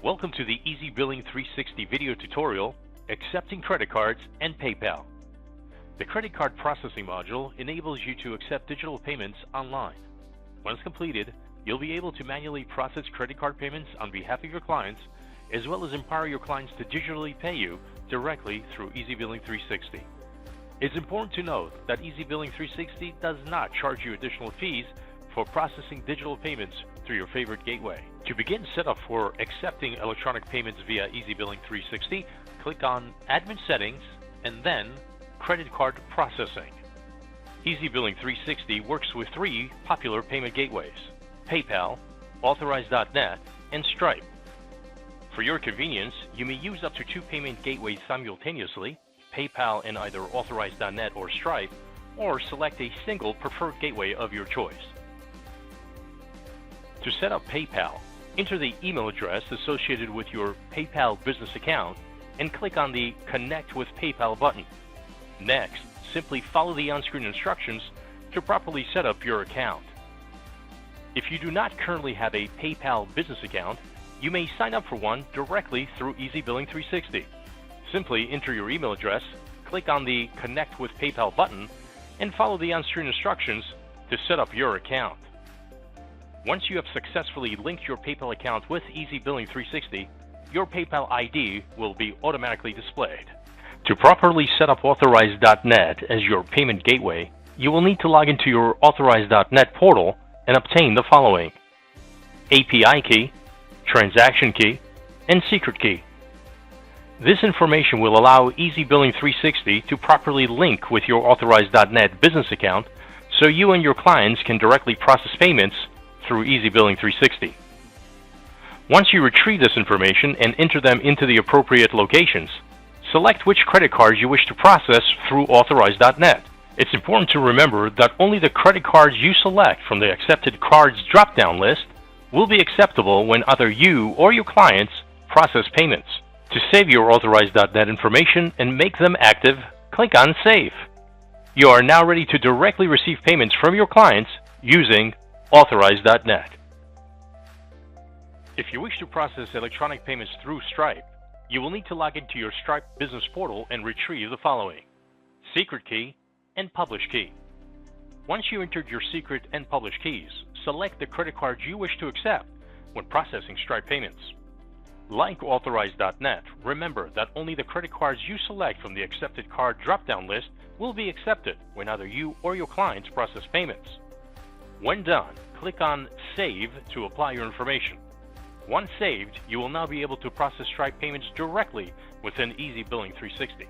Welcome to the EZBilling360 video tutorial, Accepting Credit Cards and PayPal. The credit card processing module enables you to accept digital payments online. Once completed, you'll be able to manually process credit card payments on behalf of your clients, as well as empower your clients to digitally pay you directly through EZBilling360. It's important to note that EZBilling360 does not charge you additional fees for processing digital payments through your favorite gateway. To begin setup for accepting electronic payments via EZBilling360, click on Admin Settings and then Credit Card Processing. EZBilling360 works with three popular payment gateways: PayPal, Authorize.net, and Stripe. For your convenience, you may use up to two payment gateways simultaneously, PayPal and either Authorize.net or Stripe, or select a single preferred gateway of your choice. To set up PayPal, enter the email address associated with your PayPal business account and click on the Connect with PayPal button. Next, simply follow the on-screen instructions to properly set up your account. If you do not currently have a PayPal business account, you may sign up for one directly through EZBilling360. Simply enter your email address, click on the Connect with PayPal button, and follow the on-screen instructions to set up your account. Once you have successfully linked your PayPal account with EZBilling360, your PayPal ID will be automatically displayed. To properly set up Authorize.net as your payment gateway, you will need to log into your Authorize.net portal and obtain the following: API key, transaction key, and secret key. This information will allow EZBilling360 to properly link with your Authorize.net business account so you and your clients can directly process payments through EZBilling360. Once you retrieve this information and enter them into the appropriate locations, select which credit cards you wish to process through Authorize.net. It's important to remember that only the credit cards you select from the Accepted Cards drop-down list will be acceptable when either you or your clients process payments. To save your Authorize.net information and make them active, click on Save. You are now ready to directly receive payments from your clients using Authorize.net. If you wish to process electronic payments through Stripe, you will need to log into your Stripe business portal and retrieve the following: secret key and publish key. Once you entered your secret and publish keys, select the credit cards you wish to accept when processing Stripe payments. Like Authorize.net, remember that only the credit cards you select from the Accepted Card drop-down list will be accepted when either you or your clients process payments. When done, click on Save to apply your information. Once saved, you will now be able to process Stripe payments directly within EZBilling360.